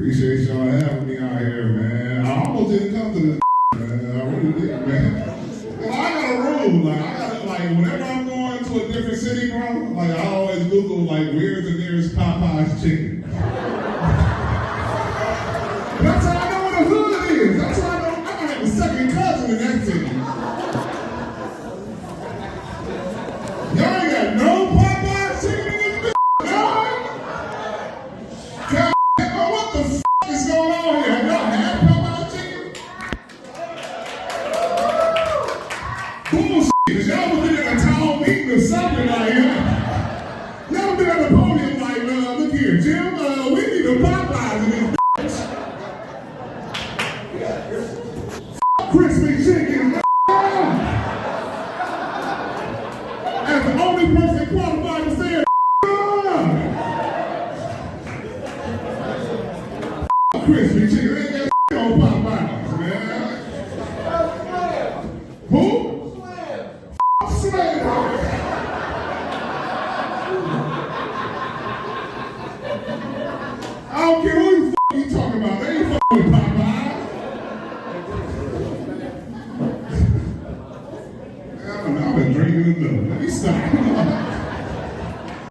Appreciate y'all having me out here, man. I almost didn't come to this, man. I really didn't, man. Well, I got a rule. Like, whenever I'm going to a different city, bro, like, I always Google, like, where's the nearest Popeyes Chicken? That's how I know where the hood is. That's how I know. I got a second cousin in that city. Y'all ain't got no Popeyes Chicken in this bitch, no? What the f*** is going on here? Have y'all had Popeyes Chicken? Bullshit. Cause y'all was in a town meeting or something like that. Y'all been at the podium like, look here, Jim, we need a Popeyes in this bitch. Crispy chicken. As the only person qualified to say it. Crispy chicken. Ain't got on Popeyes, man. Who? Slam. I don't care who you talking about. They ain't fucking with Popeyes. I don't know. I've been drinking enough. Let me stop.